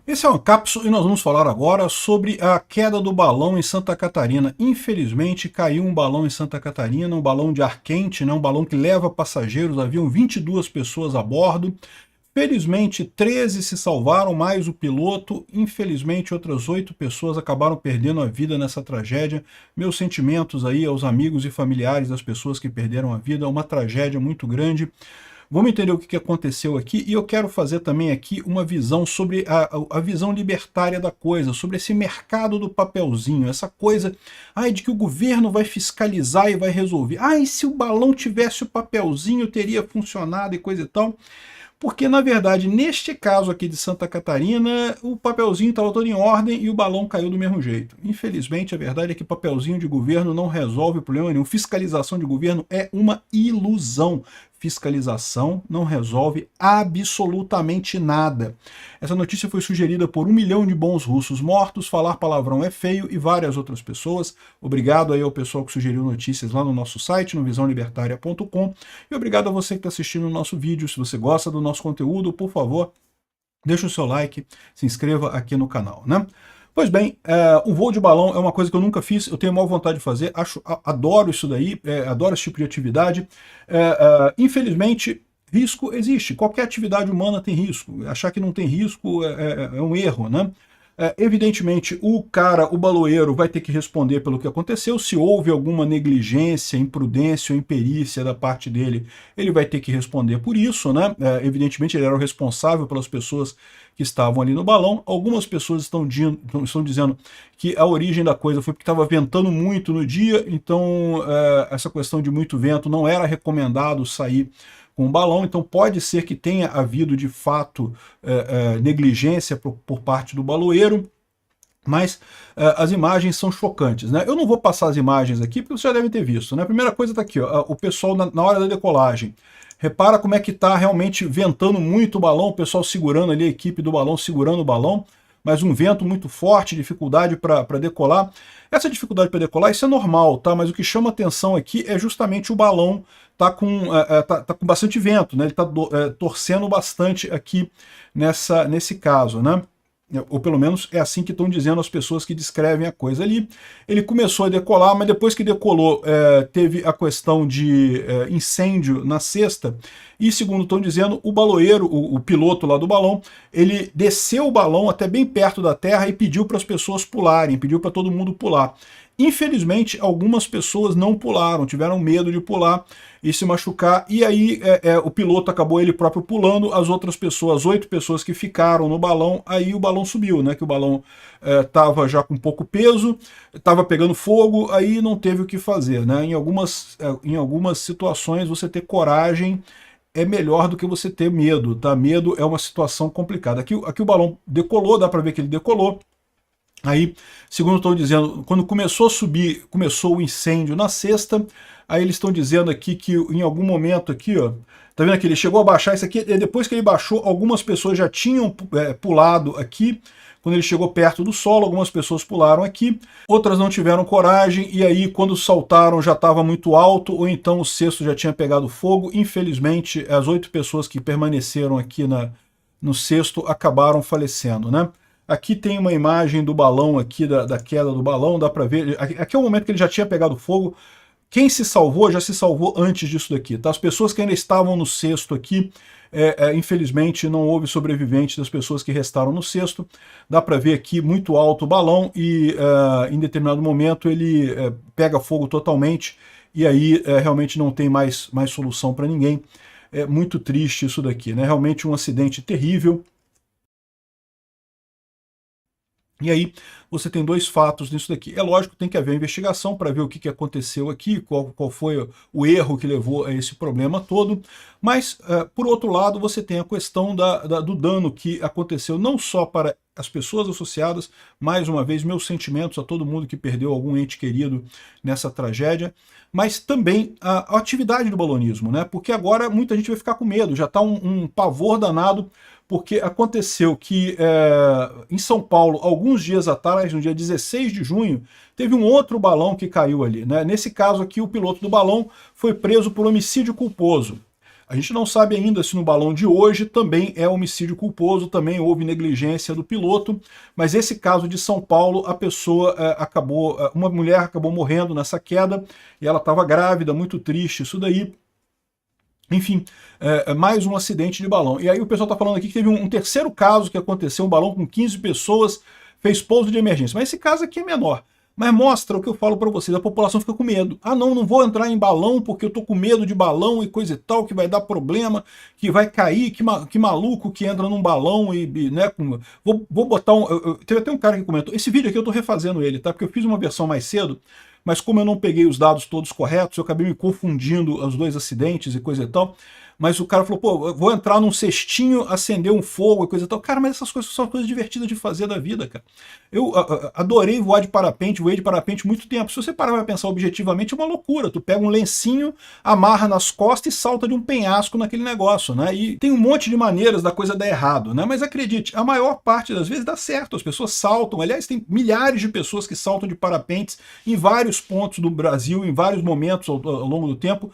Esse é uma cápsula e nós vamos falar agora sobre a queda do balão em Santa Catarina. Infelizmente caiu um balão em Santa Catarina, um balão de ar quente, né, um balão que leva passageiros, haviam 22 pessoas a bordo. Felizmente 13 se salvaram, mais o piloto. Infelizmente outras 8 pessoas acabaram perdendo a vida nessa tragédia. Meus sentimentos aí aos amigos e familiares das pessoas que perderam a vida, é uma tragédia muito grande. Vamos entender o que aconteceu aqui, e eu quero fazer também aqui uma visão sobre a visão libertária da coisa, sobre esse mercado do papelzinho, essa coisa de que o governo vai fiscalizar e vai resolver. E se o balão tivesse o papelzinho, teria funcionado e coisa e tal. Porque, na verdade, neste caso aqui de Santa Catarina, o papelzinho estava todo em ordem e o balão caiu do mesmo jeito. Infelizmente, a verdade é que papelzinho de governo não resolve problema nenhum. Fiscalização de governo é uma ilusão. Fiscalização não resolve absolutamente nada. Essa notícia foi sugerida por 1 milhão de bons russos mortos, falar palavrão é feio e várias outras pessoas. Obrigado aí ao pessoal que sugeriu notícias lá no nosso site, no visãolibertaria.com, e obrigado a você que está assistindo o nosso vídeo. Se você gosta do nosso conteúdo, por favor, deixa o seu like, se inscreva aqui no canal, né? Pois bem, o voo de balão é uma coisa que eu nunca fiz, eu tenho maior vontade de fazer, adoro isso daí, adoro esse tipo de atividade. Infelizmente, risco existe, qualquer atividade humana tem risco, achar que não tem risco é um erro, né? Evidentemente, o baloeiro vai ter que responder pelo que aconteceu. Se houve alguma negligência, imprudência ou imperícia da parte dele, ele vai ter que responder por isso, né? Evidentemente, ele era o responsável pelas pessoas que estavam ali no balão. Algumas pessoas estão dizendo que a origem da coisa foi porque estava ventando muito no dia, então essa questão de muito vento não era recomendado sair com o balão, então pode ser que tenha havido de fato negligência por parte do baloeiro, mas as imagens são chocantes, né? Eu não vou passar as imagens aqui, porque você já deve ter visto, né? A primeira coisa está aqui, ó, o pessoal na hora da decolagem. Repara como é que está realmente ventando muito o balão, o pessoal segurando ali, a equipe do balão segurando o balão, mas um vento muito forte, dificuldade para decolar. Essa dificuldade para decolar, isso é normal, tá? Mas o que chama atenção aqui é justamente o balão tá com bastante vento, né? Ele está torcendo bastante aqui nesse caso, né? Ou pelo menos é assim que estão dizendo as pessoas que descrevem a coisa ali. Ele começou a decolar, mas depois que decolou, teve a questão de incêndio na cesta, e segundo estão dizendo, o baloeiro, o piloto lá do balão, ele desceu o balão até bem perto da terra e pediu para as pessoas pularem, pediu para todo mundo pular. Infelizmente, algumas pessoas não pularam, tiveram medo de pular e se machucar, e aí o piloto acabou ele próprio pulando, as outras pessoas, as 8 pessoas que ficaram no balão, aí o balão subiu, né, que o balão estava já com pouco peso, estava pegando fogo, aí não teve o que fazer, né? Em algumas situações você ter coragem é melhor do que você ter medo, tá? Medo é uma situação complicada. Aqui o balão decolou, dá para ver que ele decolou. Aí, segundo estão dizendo, quando começou a subir, começou o incêndio na cesta, aí eles estão dizendo aqui que em algum momento aqui, ó, tá vendo que ele chegou a baixar isso aqui, e depois que ele baixou, algumas pessoas já tinham pulado aqui, quando ele chegou perto do solo, algumas pessoas pularam aqui, outras não tiveram coragem, e aí quando saltaram já estava muito alto, ou então o cesto já tinha pegado fogo. Infelizmente, as 8 pessoas que permaneceram aqui no cesto acabaram falecendo, né? Aqui tem uma imagem do balão aqui, da queda do balão, dá para ver. Aqui é o momento que ele já tinha pegado fogo. Quem se salvou, já se salvou antes disso daqui, tá? As pessoas que ainda estavam no cesto aqui, infelizmente não houve sobrevivente das pessoas que restaram no cesto. Dá para ver aqui muito alto o balão e em determinado momento ele pega fogo totalmente e aí realmente não tem mais solução para ninguém. É muito triste isso daqui, né? Realmente um acidente terrível. E aí você tem 2 fatos nisso daqui. É lógico que tem que haver investigação para ver o que aconteceu aqui, qual foi o erro que levou a esse problema todo, mas, por outro lado, você tem a questão do dano que aconteceu não só para as pessoas associadas, mais uma vez, meus sentimentos a todo mundo que perdeu algum ente querido nessa tragédia, mas também a atividade do balonismo, né? Porque agora muita gente vai ficar com medo, já está um pavor danado, porque aconteceu que em São Paulo, alguns dias atrás, no dia 16 de junho, teve um outro balão que caiu ali, né? Nesse caso aqui, o piloto do balão foi preso por homicídio culposo. A gente não sabe ainda se no balão de hoje também é homicídio culposo, também houve negligência do piloto, mas esse caso de São Paulo, a pessoa uma mulher acabou morrendo nessa queda, e ela estava grávida, muito triste isso daí. Enfim, mais um acidente de balão. E aí o pessoal está falando aqui que teve um terceiro caso que aconteceu, um balão com 15 pessoas, fez pouso de emergência. Mas esse caso aqui é menor. Mas mostra o que eu falo para vocês, a população fica com medo. Ah não, não vou entrar em balão porque eu tô com medo de balão e coisa e tal, que vai dar problema, que vai cair, que maluco que entra num balão né, vou botar teve até um cara que comentou, esse vídeo aqui eu tô refazendo ele, tá? Porque eu fiz uma versão mais cedo, mas como eu não peguei os dados todos corretos, eu acabei me confundindo os dois acidentes e coisa e tal. Mas o cara falou, pô, eu vou entrar num cestinho, acender um fogo e coisa e tal. Cara, mas essas coisas são coisas divertidas de fazer da vida, cara. Eu adorei voar de parapente, voei de parapente muito tempo. Se você parar pra pensar objetivamente, é uma loucura. Tu pega um lencinho, amarra nas costas e salta de um penhasco naquele negócio, né? E tem um monte de maneiras da coisa dar errado, né? Mas acredite, a maior parte das vezes dá certo. As pessoas saltam. Aliás, tem milhares de pessoas que saltam de parapentes em vários pontos do Brasil, em vários momentos ao longo do tempo.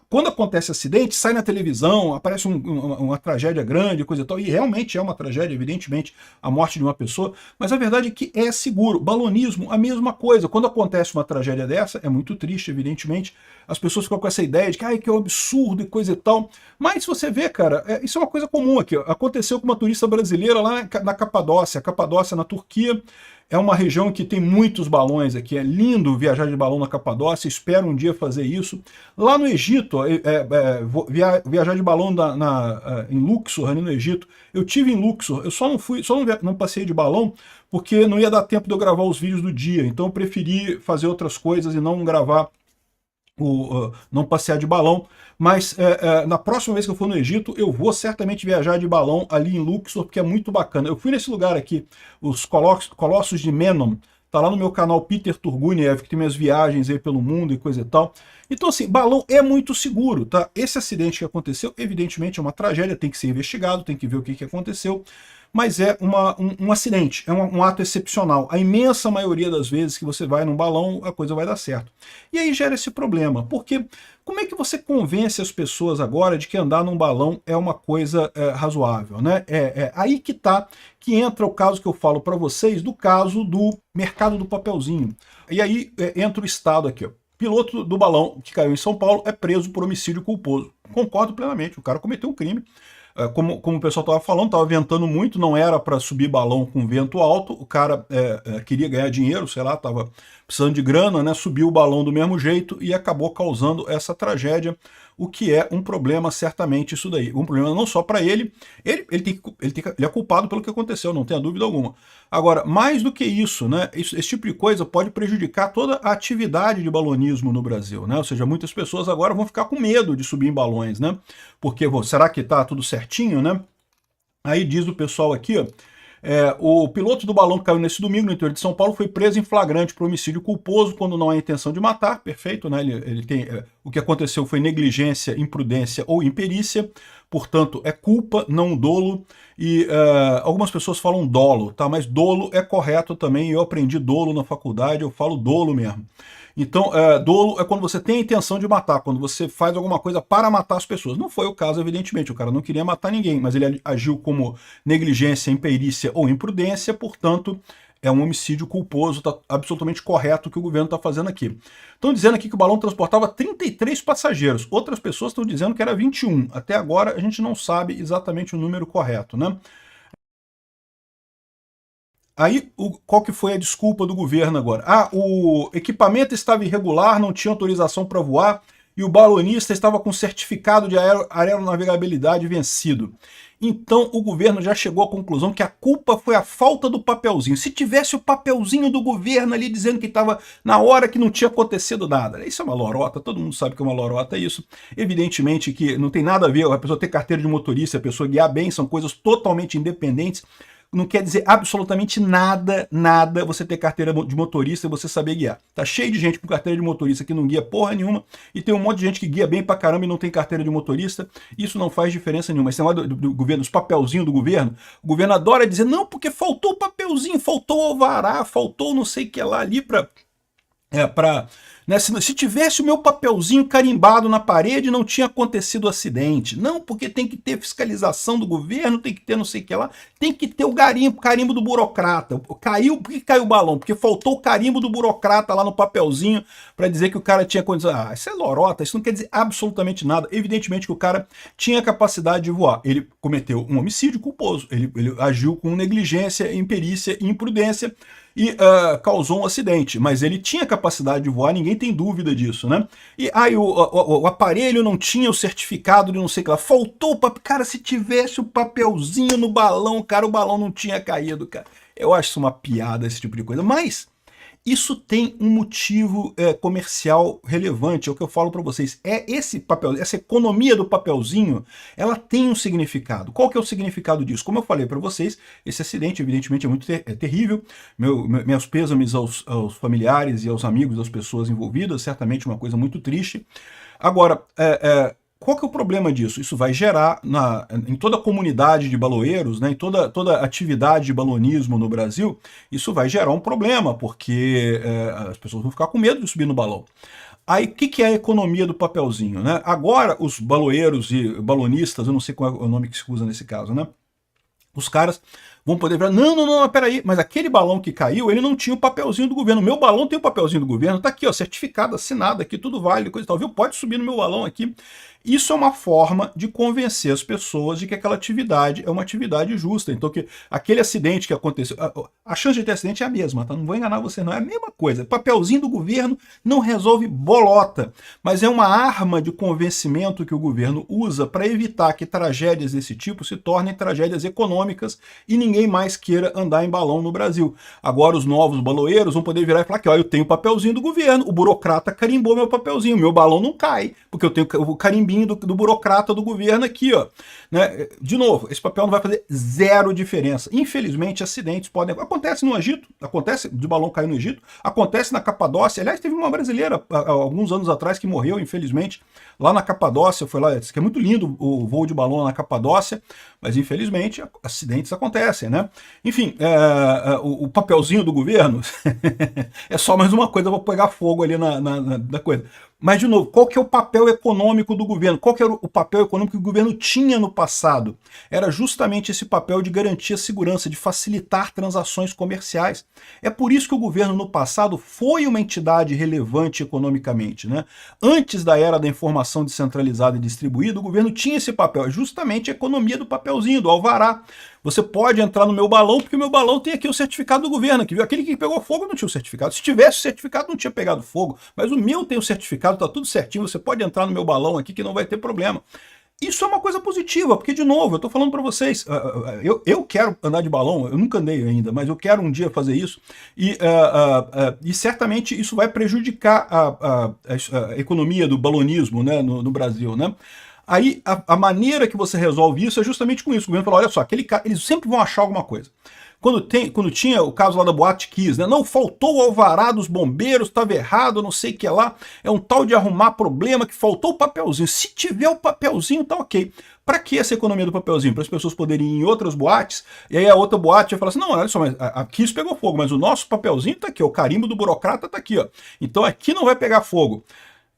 Quando acontece acidente, sai na televisão, aparece uma tragédia grande, coisa e tal, e realmente é uma tragédia, evidentemente, a morte de uma pessoa, mas a verdade é que é seguro. Balonismo, a mesma coisa. Quando acontece uma tragédia dessa, é muito triste, evidentemente, as pessoas ficam com essa ideia de que, ai, que é um absurdo e coisa e tal, mas se você vê, cara, isso é uma coisa comum aqui. Aconteceu com uma turista brasileira lá na Capadócia. A Capadócia, na Turquia, é uma região que tem muitos balões aqui, é lindo viajar de balão na Capadócia, espero um dia fazer isso. Lá no Egito, viajar de balão em Luxor, ali no Egito, eu tive em Luxor, eu só não passei de balão porque não ia dar tempo de eu gravar os vídeos do dia, então eu preferi fazer outras coisas e não gravar, não passear de balão. Mas na próxima vez que eu for no Egito, eu vou certamente viajar de balão ali em Luxor, porque é muito bacana. Eu fui nesse lugar aqui, os Colossos de Menon, tá lá no meu canal Peter Turguniev, que tem minhas viagens aí pelo mundo e coisa e tal. Então assim, balão é muito seguro, tá? Esse acidente que aconteceu, evidentemente é uma tragédia, tem que ser investigado, tem que ver o que aconteceu, mas é um acidente, é um ato excepcional. A imensa maioria das vezes que você vai num balão, a coisa vai dar certo. E aí gera esse problema, porque como é que você convence as pessoas agora de que andar num balão é uma coisa razoável, né? Aí que entra o caso que eu falo para vocês, do caso do mercado do papelzinho. E aí entra o Estado aqui, ó. Piloto do balão que caiu em São Paulo é preso por homicídio culposo. Concordo plenamente, o cara cometeu um crime. Como o pessoal estava falando, estava ventando muito, não era para subir balão com vento alto, o cara queria ganhar dinheiro, sei lá, estava precisando de grana, né? Subiu o balão do mesmo jeito e acabou causando essa tragédia, o que é um problema, certamente, isso daí. Um problema não só para ele, ele é culpado pelo que aconteceu, não tenha dúvida alguma. Agora, mais do que isso, né? Esse tipo de coisa pode prejudicar toda a atividade de balonismo no Brasil, né? Ou seja, muitas pessoas agora vão ficar com medo de subir em balões, né? Porque, será que tá tudo certinho, né? Aí diz o pessoal aqui, ó, o piloto do balão que caiu nesse domingo no interior de São Paulo foi preso em flagrante por homicídio culposo quando não há intenção de matar, perfeito, né? O que aconteceu foi negligência, imprudência ou imperícia, portanto é culpa, não dolo, e algumas pessoas falam dolo, tá? Mas dolo é correto também, eu aprendi dolo na faculdade, eu falo dolo mesmo. Então, dolo é quando você tem a intenção de matar, quando você faz alguma coisa para matar as pessoas. Não foi o caso, evidentemente, o cara não queria matar ninguém, mas ele agiu como negligência, imperícia ou imprudência, portanto, é um homicídio culposo, está absolutamente correto o que o governo está fazendo aqui. Estão dizendo aqui que o balão transportava 33 passageiros, outras pessoas estão dizendo que era 21. Até agora a gente não sabe exatamente o número correto, né? Aí, qual que foi a desculpa do governo agora? O equipamento estava irregular, não tinha autorização para voar, e o balonista estava com certificado de aeronavegabilidade vencido. Então, o governo já chegou à conclusão que a culpa foi a falta do papelzinho. Se tivesse o papelzinho do governo ali dizendo que estava na hora que não tinha acontecido nada. Isso é uma lorota, todo mundo sabe que é uma lorota isso. Evidentemente que não tem nada a ver a pessoa ter carteira de motorista, a pessoa guiar bem, são coisas totalmente independentes. Não quer dizer absolutamente nada você ter carteira de motorista e você saber guiar. Tá cheio de gente com carteira de motorista que não guia porra nenhuma, e tem um monte de gente que guia bem pra caramba e não tem carteira de motorista. Isso não faz diferença nenhuma. Esse negócio do governo, os papelzinhos do governo, o governo adora dizer, não, porque faltou o papelzinho, faltou o alvará, faltou não sei o que lá ali pra Né? Se tivesse o meu papelzinho carimbado na parede, não tinha acontecido o acidente. Não, porque tem que ter fiscalização do governo, tem que ter não sei o que lá, tem que ter o carimbo do burocrata. Caiu, por que caiu o balão? Porque faltou o carimbo do burocrata lá no papelzinho para dizer que o cara tinha condição. Ah, isso é lorota, isso não quer dizer absolutamente nada. Evidentemente que o cara tinha capacidade de voar. Ele cometeu um homicídio culposo, ele agiu com negligência, imperícia e imprudência, e causou um acidente, mas ele tinha capacidade de voar, ninguém tem dúvida disso, né? E aí o aparelho não tinha o certificado de não sei o que lá, faltou o papel, cara, se tivesse o papelzinho no balão, cara, o balão não tinha caído, cara. Eu acho isso uma piada, esse tipo de coisa, mas isso tem um motivo comercial relevante, é o que eu falo para vocês. Esse papel, essa economia do papelzinho, ela tem um significado. Qual que é o significado disso? Como eu falei para vocês, esse acidente evidentemente é muito terrível. Meus pêsames aos familiares e aos amigos das pessoas envolvidas, certamente uma coisa muito triste. Agora, qual que é o problema disso? Isso vai gerar em toda a comunidade de baloeiros, né, em toda atividade de balonismo no Brasil, isso vai gerar um problema, porque as pessoas vão ficar com medo de subir no balão. Aí, o que é a economia do papelzinho? Né? Agora, os baloeiros e balonistas, eu não sei qual é o nome que se usa nesse caso, né? Os caras vão poder falar, não, peraí, mas aquele balão que caiu, ele não tinha o papelzinho do governo. O meu balão tem o papelzinho do governo, tá aqui, ó, certificado, assinado aqui, tudo válido, coisa e tal, viu? Pode subir no meu balão aqui. Isso é uma forma de convencer as pessoas de que aquela atividade é uma atividade justa. Então, que aquele acidente que aconteceu, a chance de ter acidente é a mesma, tá? Não vou enganar você, não. É a mesma coisa. Papelzinho do governo não resolve bolota, mas é uma arma de convencimento que o governo usa para evitar que tragédias desse tipo se tornem tragédias econômicas e ninguém mais queira andar em balão no Brasil. Agora, os novos baloeiros vão poder virar e falar que, ó, eu tenho o papelzinho do governo, o burocrata carimbou meu papelzinho, meu balão não cai, porque eu tenho o carimbinho do burocrata do governo aqui, ó. Né? De novo, esse papel não vai fazer zero diferença. Infelizmente, acidentes podem... Acontece no Egito, acontece de balão cair no Egito, acontece na Capadócia. Aliás, teve uma brasileira há alguns anos atrás que morreu, infelizmente, lá na Capadócia. Foi lá, disse que é muito lindo o voo de balão na Capadócia, mas infelizmente acidentes acontecem, né? Enfim, o papelzinho do governo é só mais uma coisa para pegar fogo ali na coisa. Mas, de novo, qual que é o papel econômico do governo? Qual que era o papel econômico que o governo tinha no passado? Era justamente esse papel de garantir a segurança, de facilitar transações comerciais. É por isso que o governo, no passado, foi uma entidade relevante economicamente, né? Antes da era da informação descentralizada e distribuída, o governo tinha esse papel, é justamente a economia do papelzinho, do alvará. Você pode entrar no meu balão, porque o meu balão tem aqui o certificado do governo. Que aquele que pegou fogo não tinha o certificado. Se tivesse o certificado, não tinha pegado fogo. Mas o meu tem o certificado, tá tudo certinho. Você pode entrar no meu balão aqui que não vai ter problema. Isso é uma coisa positiva, porque, de novo, eu estou falando para vocês, eu quero andar de balão, eu nunca andei ainda, mas eu quero um dia fazer isso, e certamente isso vai prejudicar a economia do balonismo, né, no Brasil, né? Aí a maneira que você resolve isso é justamente com isso. O governo fala, olha só, aquele cara, eles sempre vão achar alguma coisa. Quando tinha o caso lá da Boate Kiss, né? Não, faltou o alvará dos bombeiros, estava errado, não sei o que lá, é um tal de arrumar problema que faltou o papelzinho. Se tiver o papelzinho, tá ok. Para que essa economia do papelzinho? Para as pessoas poderem ir em outras boates, e aí a outra boate vai falar assim, não, olha só, mas a Kiss pegou fogo, mas o nosso papelzinho tá aqui, o carimbo do burocrata tá aqui, ó. Então aqui não vai pegar fogo.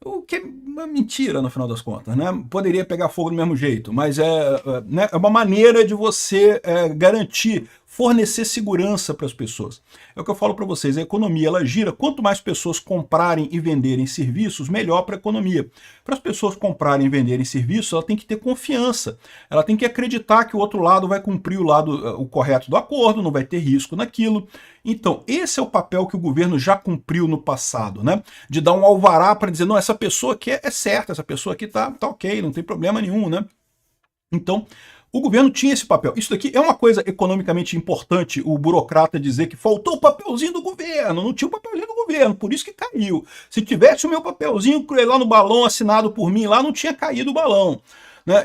O que é uma mentira, no final das contas, né? Poderia pegar fogo do mesmo jeito, mas né, é uma maneira de você garantir, fornecer segurança para as pessoas. É o que eu falo para vocês, a economia ela gira, quanto mais pessoas comprarem e venderem serviços, melhor para a economia. Para as pessoas comprarem e venderem serviços, ela tem que ter confiança, ela tem que acreditar que o outro lado vai cumprir o correto do acordo, não vai ter risco naquilo. Então, esse é o papel que o governo já cumpriu no passado, né? De dar um alvará para dizer, não, essa pessoa aqui é certa, essa pessoa aqui tá ok, não tem problema nenhum, né? Então, o governo tinha esse papel. Isso daqui é uma coisa economicamente importante, o burocrata dizer que faltou o papelzinho do governo, não tinha o papelzinho do governo, por isso que caiu. Se tivesse o meu papelzinho lá no balão assinado por mim, lá não tinha caído o balão. Né?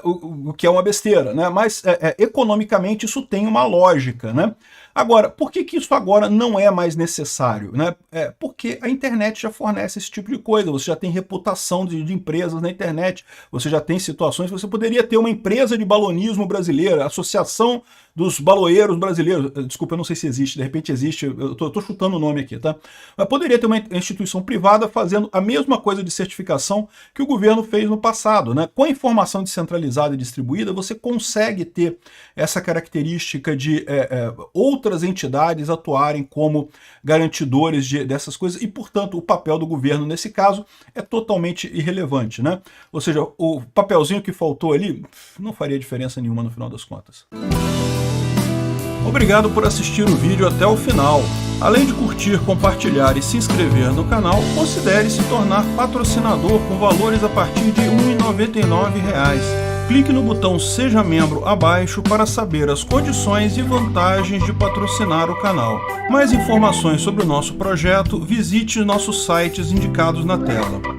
O que é uma besteira, né? Mas economicamente isso tem uma lógica, né? Agora, por que isso agora não é mais necessário? Né? Porque a internet já fornece esse tipo de coisa, você já tem reputação de empresas na internet, você já tem situações, você poderia ter uma empresa de balonismo brasileira, Associação dos baloeiros brasileiros. Desculpa, eu não sei se existe, de repente existe, eu tô chutando o nome aqui, tá? Mas poderia ter uma instituição privada fazendo a mesma coisa de certificação que o governo fez no passado, né? Com a informação descentralizada e distribuída, você consegue ter essa característica de outras entidades atuarem como garantidores dessas coisas e, portanto, o papel do governo nesse caso é totalmente irrelevante, né? Ou seja, o papelzinho que faltou ali não faria diferença nenhuma no final das contas. Obrigado por assistir o vídeo até o final. Além de curtir, compartilhar e se inscrever no canal, considere se tornar patrocinador com valores a partir de R$ 1,99. Clique no botão Seja Membro abaixo para saber as condições e vantagens de patrocinar o canal. Mais informações sobre o nosso projeto, visite nossos sites indicados na tela.